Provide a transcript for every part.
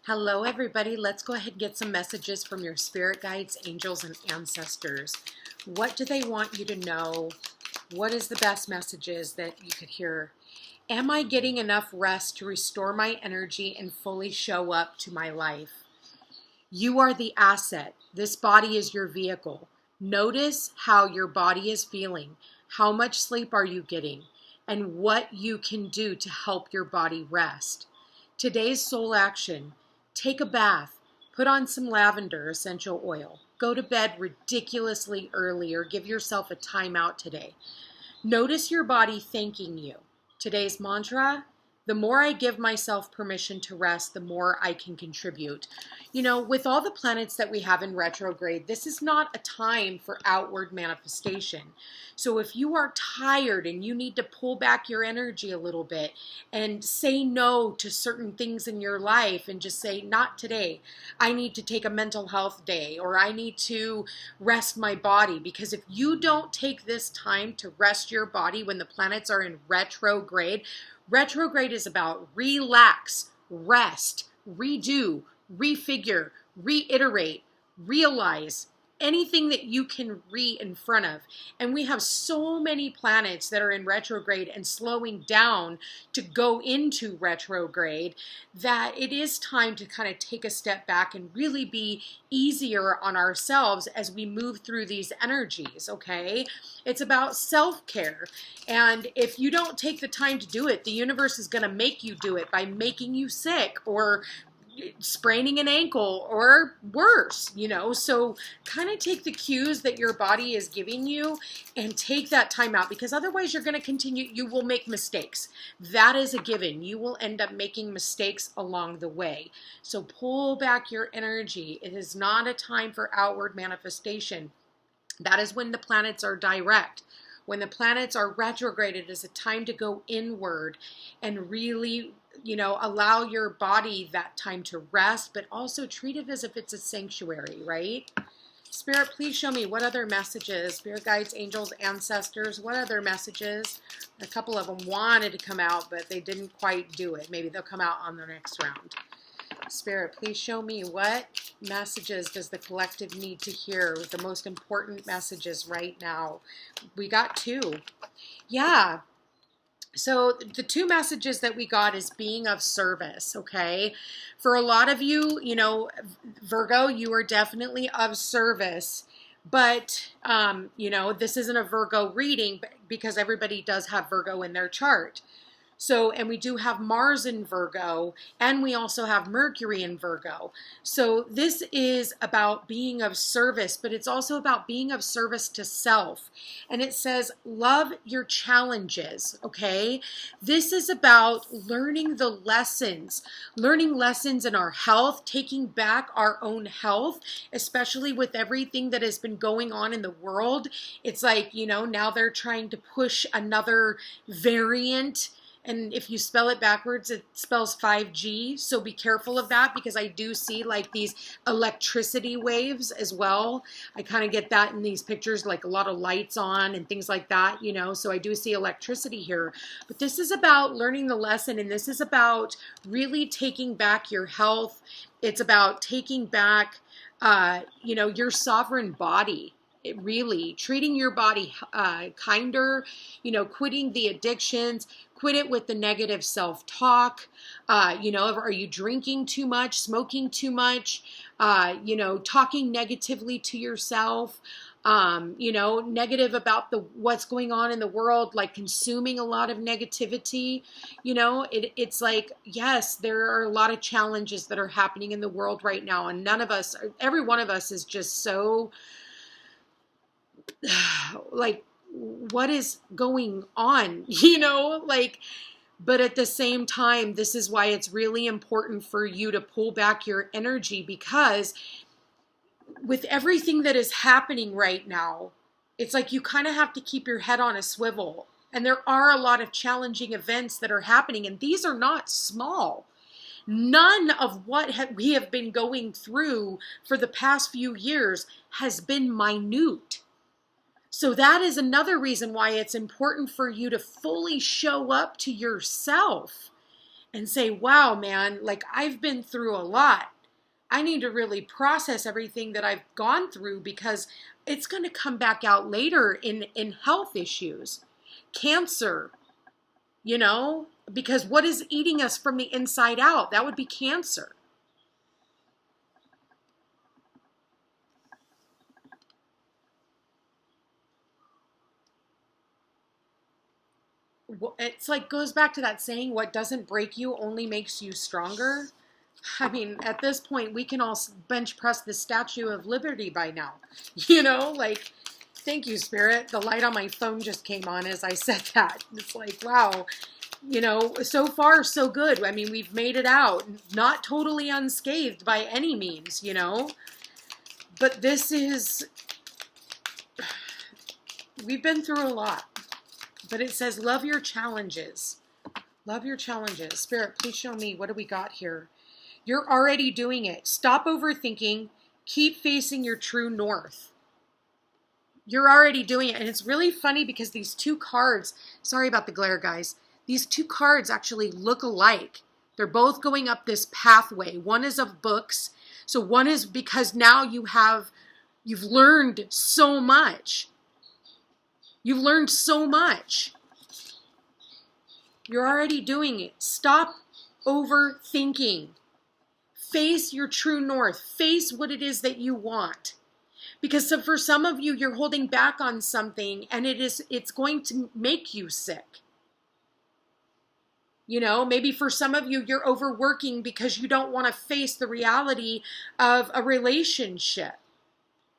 Hello, everybody. Let's go ahead and get some messages from your spirit guides, angels, and ancestors. What do they want you to know? What is the best messages that you could hear? Am I getting enough rest to restore my energy and fully show up to my life? You are the asset. This body is your vehicle. Notice how your body is feeling. How much sleep are you getting? And what you can do to help your body rest. Today's soul action. Take a bath, put on some lavender essential oil, go to bed ridiculously early or give yourself a timeout today. Notice your body thanking you. Today's mantra, the more I give myself permission to rest, the more I can contribute. You know, with all the planets that we have in retrograde, this is not a time for outward manifestation. So if you are tired and you need to pull back your energy a little bit and say no to certain things in your life and just say, not today. I need to take a mental health day, or I need to rest my body. Because if you don't take this time to rest your body when the planets are in retrograde, retrograde is about relax, rest, redo, refigure, reiterate, realize, anything that you can in front of. And we have so many planets that are in retrograde and slowing down to go into retrograde that it is time to kind of take a step back and really be easier on ourselves as we move through these energies, okay? It's about self-care. And if you don't take the time to do it, the universe is going to make you do it by making you sick or spraining an ankle or worse, you know. So kind of take the cues that your body is giving you and take that time out, because otherwise you're going to continue, you will make mistakes. That is a given. You will end up making mistakes along the way. So pull back your energy. It is not a time for outward manifestation. That is when the planets are direct. When the planets are retrograde, it is a time to go inward and really, you know, allow your body that time to rest, but also treat it as if it's a sanctuary, right? Spirit, please show me what other messages, spirit guides, angels, ancestors, what other messages? A couple of them wanted to come out, but they didn't quite do it. Maybe they'll come out on the next round. Spirit, please show me what messages does the collective need to hear, the most important messages right now. We got two. Yeah. So the two messages that we got is being of service, okay? For a lot of you, you know, Virgo, you are definitely of service. But, you know, this isn't a Virgo reading because everybody does have Virgo in their chart. So, and we do have Mars in Virgo, and we also have Mercury in Virgo. So this is about being of service, but it's also about being of service to self. And it says, love your challenges, okay? This is about learning the lessons in our health, taking back our own health, especially with everything that has been going on in the world. It's like, you know, now they're trying to push another variant. And if you spell it backwards, it spells 5G. So be careful of that, because I do see like these electricity waves as well. I kind of get that in these pictures, like a lot of lights on and things like that, you know. So I do see electricity here. But this is about learning the lesson, and this is about really taking back your health. It's about taking back, you know, your sovereign body. It really treating your body kinder, you know, quitting the addictions, quit it with the negative self-talk. You know, are you drinking too much, smoking too much, you know, talking negatively to yourself, you know, negative about what's going on in the world, like consuming a lot of negativity. You know, it's like, yes, there are a lot of challenges that are happening in the world right now. And none of us, every one of us is just so like, what is going on, you know, like, but at the same time, this is why it's really important for you to pull back your energy, because with everything that is happening right now, it's like you kind of have to keep your head on a swivel. And there are a lot of challenging events that are happening, and these are not small. None of what we have been going through for the past few years has been minute. So that is another reason why it's important for you to fully show up to yourself and say, wow, man, like I've been through a lot. I need to really process everything that I've gone through because it's going to come back out later in health issues, cancer, you know, because what is eating us from the inside out? That would be cancer. It's like goes back to that saying, what doesn't break you only makes you stronger. I mean, at this point, we can all bench press the Statue of Liberty by now. You know, like, thank you, Spirit. The light on my phone just came on as I said that. It's like, wow, you know, so far, so good. I mean, we've made it out. Not totally unscathed by any means, you know. But this is, we've been through a lot. But it says, love your challenges. Love your challenges. Spirit, please show me, what do we got here? You're already doing it. Stop overthinking. Keep facing your true north. You're already doing it. And it's really funny because these two cards, sorry about the glare, guys. These two cards actually look alike. They're both going up this pathway. One is of books. So one is because now you've learned so much. You've learned so much. You're already doing it. Stop overthinking. Face your true north. Face what it is that you want. Because for some of you, you're holding back on something and it's going to make you sick. You know, maybe for some of you, you're overworking because you don't want to face the reality of a relationship.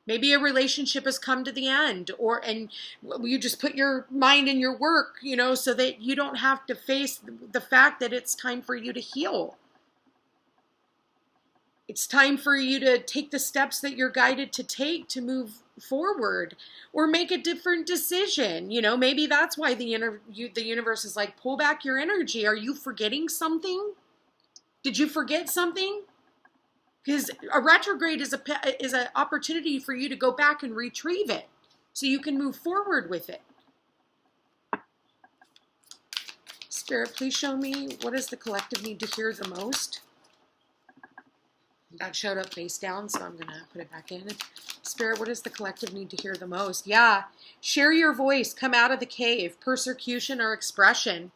Maybe a relationship has come to the end, and you just put your mind in your work, you know, so that you don't have to face the fact that it's time for you to heal. It's time for you to take the steps that you're guided to take to move forward or make a different decision. You know, maybe that's why the universe is like, pull back your energy. Are you forgetting something? Did you forget something? Because a retrograde is an opportunity for you to go back and retrieve it so you can move forward with it. Spirit, please show me, what does the collective need to hear the most? That showed up face down, so I'm going to put it back in. Spirit, what does the collective need to hear the most? Yeah, share your voice. Come out of the cave. Persecution or expression.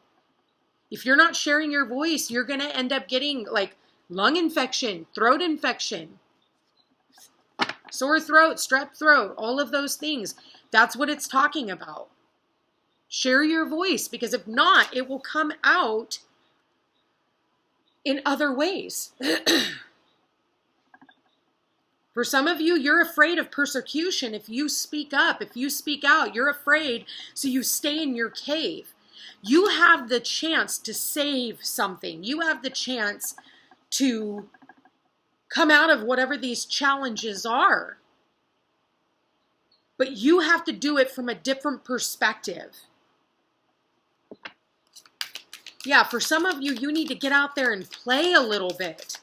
If you're not sharing your voice, you're going to end up getting like lung infection, throat infection, sore throat, strep throat, all of those things. That's what it's talking about. Share your voice, because if not, it will come out in other ways. For some of you, you're afraid of persecution. If you speak up, if you speak out, you're afraid, so you stay in your cave. You have the chance to save something. You have the chance to come out of whatever these challenges are. But you have to do it from a different perspective. Yeah, for some of you, you need to get out there and play a little bit.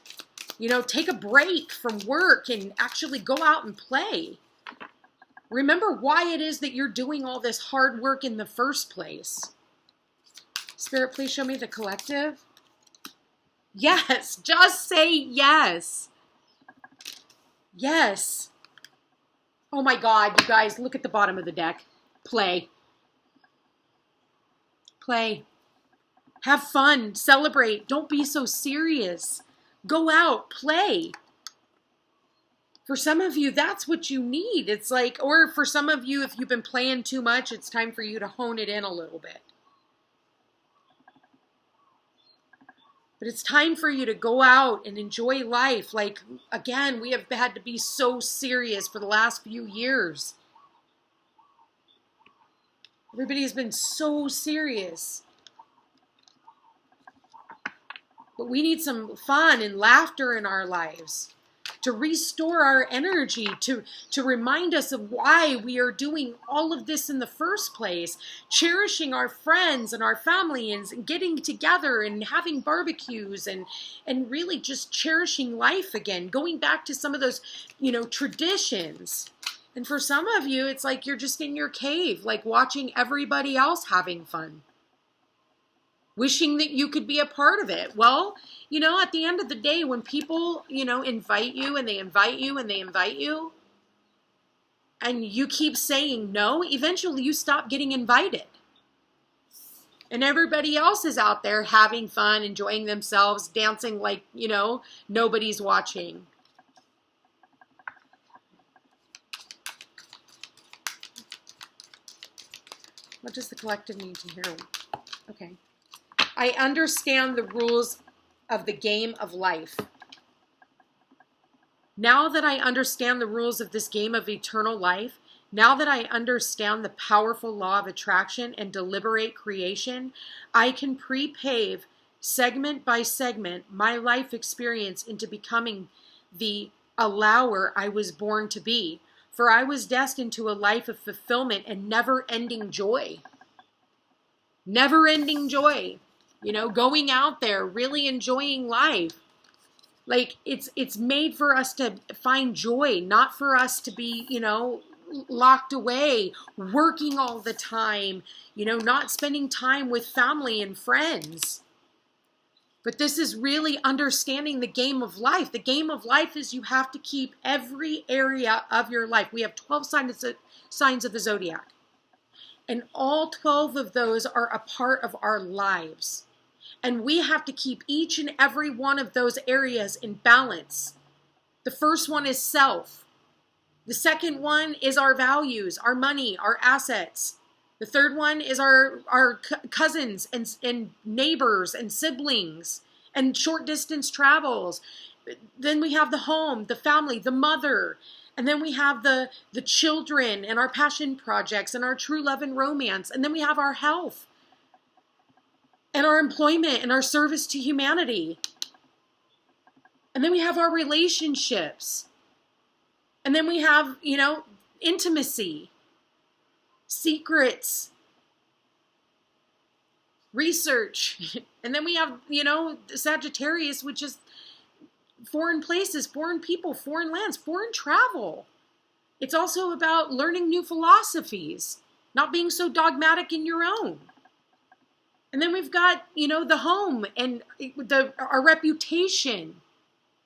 You know, take a break from work and actually go out and play. Remember why it is that you're doing all this hard work in the first place. Spirit, please show me the collective. Yes, just say yes. Yes. Oh my God, you guys, look at the bottom of the deck. Play. Play. Have fun. Celebrate. Don't be so serious. Go out. Play. For some of you, that's what you need. It's like, or for some of you, if you've been playing too much, it's time for you to hone it in a little bit. But it's time for you to go out and enjoy life. Like, again, we have had to be so serious for the last few years. Everybody has been so serious. But we need some fun and laughter in our lives to restore our energy, to remind us of why we are doing all of this in the first place, cherishing our friends and our family and getting together and having barbecues and really just cherishing life again, going back to some of those, you know, traditions. And for some of you, it's like you're just in your cave, like watching everybody else having fun. wishing that you could be a part of it. Well, you know, at the end of the day, when people, you know, invite you and they invite you and they invite you, and you keep saying no, eventually you stop getting invited. And everybody else is out there having fun, enjoying themselves, dancing like, you know, nobody's watching. What does the collective need to hear? Okay. I understand the rules of the game of life. Now that I understand the rules of this game of eternal life, now that I understand the powerful law of attraction and deliberate creation, I can pre-pave segment by segment my life experience into becoming the allower I was born to be. For I was destined to a life of fulfillment and never-ending joy. Never-ending joy. You know, going out there, really enjoying life. Like, it's made for us to find joy, not for us to be, you know, locked away, working all the time, you know, not spending time with family and friends. But this is really understanding the game of life. The game of life is you have to keep every area of your life. We have 12 signs of the zodiac. And all 12 of those are a part of our lives. And we have to keep each and every one of those areas in balance. The first one is self. The second one is our values, our money, our assets. The third one is our cousins and neighbors and siblings and short distance travels. Then we have the home, the family, the mother. And then we have the children and our passion projects and our true love and romance. And then we have our health and our employment and our service to humanity. And then we have our relationships. And then we have, you know, intimacy, secrets, research. And then we have, you know, Sagittarius, which is foreign places, foreign people, foreign lands, foreign travel. It's also about learning new philosophies, not being so dogmatic in your own. And then we've got, you know, the home and our reputation,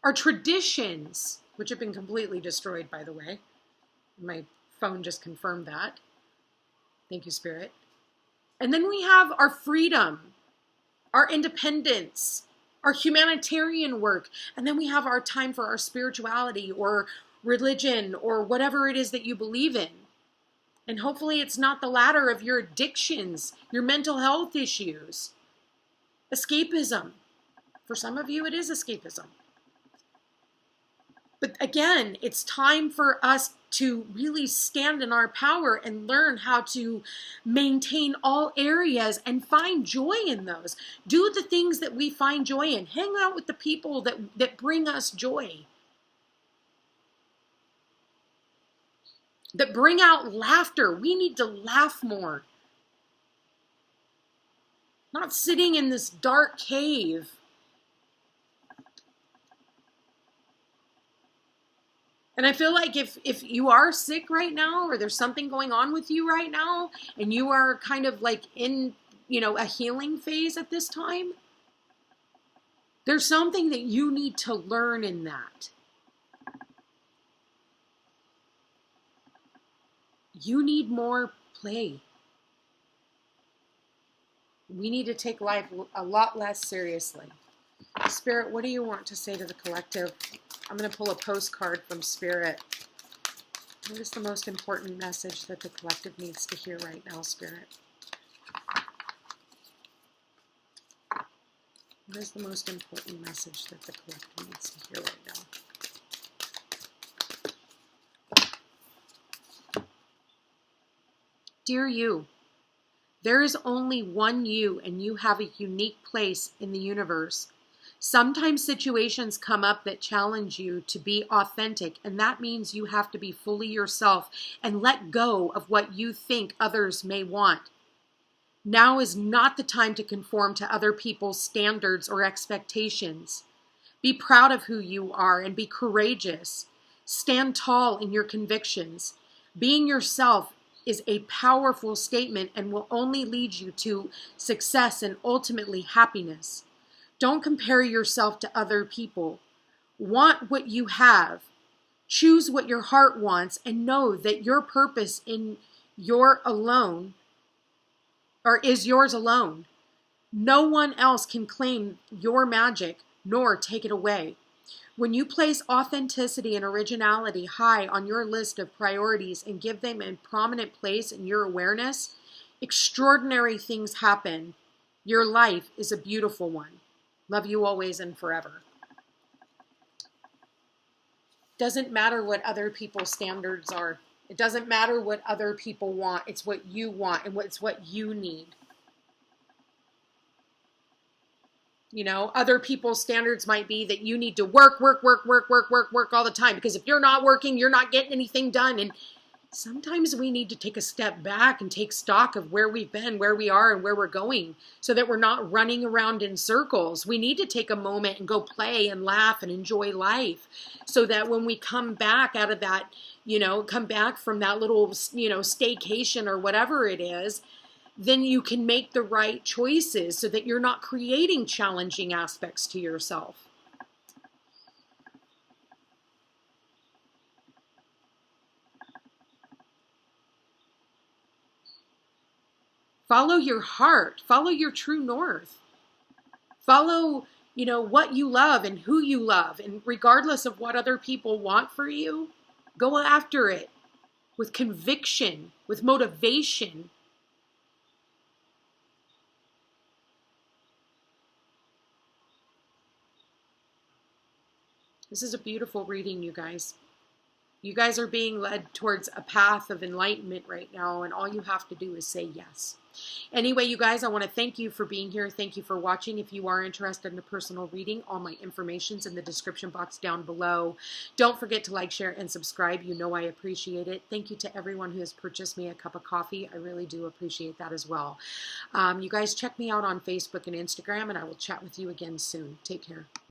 our traditions, which have been completely destroyed, by the way. My phone just confirmed that. Thank you, Spirit. And then we have our freedom, our independence, our humanitarian work. And then we have our time for our spirituality or religion or whatever it is that you believe in. And hopefully it's not the latter of your addictions, your mental health issues. Escapism. For some of you, it is escapism. But again, it's time for us to really stand in our power and learn how to maintain all areas and find joy in those. Do the things that we find joy in. Hang out with the people that bring us joy. That bring out laughter. We need to laugh more. Not sitting in this dark cave. And I feel like if you are sick right now, or there's something going on with you right now, and you are kind of like in, you know, a healing phase at this time, there's something that you need to learn in that. You need more play. We need to take life a lot less seriously. Spirit, what do you want to say to the collective? I'm going to pull a postcard from Spirit. What is the most important message that the collective needs to hear right now, Spirit? What is the most important message that the collective needs to hear right now? Dear you, there is only one you, and you have a unique place in the universe. Sometimes situations come up that challenge you to be authentic, and that means you have to be fully yourself and let go of what you think others may want. Now is not the time to conform to other people's standards or expectations. Be proud of who you are and be courageous. Stand tall in your convictions. Being yourself is a powerful statement and will only lead you to success and ultimately happiness. Don't compare yourself to other people. Want what you have. Choose what your heart wants and know that your purpose in your alone or is yours alone. No one else can claim your magic nor take it away. When you place authenticity and originality high on your list of priorities and give them a prominent place in your awareness, extraordinary things happen. Your life is a beautiful one. Love you always and forever. Doesn't matter what other people's standards are. It doesn't matter what other people want. It's what you want and it's what you need. You know, other people's standards might be that you need to work all the time, because if you're not working, you're not getting anything done. And sometimes we need to take a step back and take stock of where we've been, where we are, and where we're going, so that we're not running around in circles. We need to take a moment and go play and laugh and enjoy life, so that when we come back out of that, come back from that little, staycation or whatever it is, then you can make the right choices so that you're not creating challenging aspects to yourself. Follow your heart. Follow your true north. Follow, what you love and who you love. And regardless of what other people want for you, go after it with conviction, with motivation. This is a beautiful reading, you guys. You guys are being led towards a path of enlightenment right now, and all you have to do is say yes. Anyway, you guys, I want to thank you for being here. Thank you for watching. If you are interested in a personal reading, all my information's in the description box down below. Don't forget to like, share, and subscribe. You know I appreciate it. Thank you to everyone who has purchased me a cup of coffee. I really do appreciate that as well. You guys check me out on Facebook and Instagram, and I will chat with you again soon. Take care.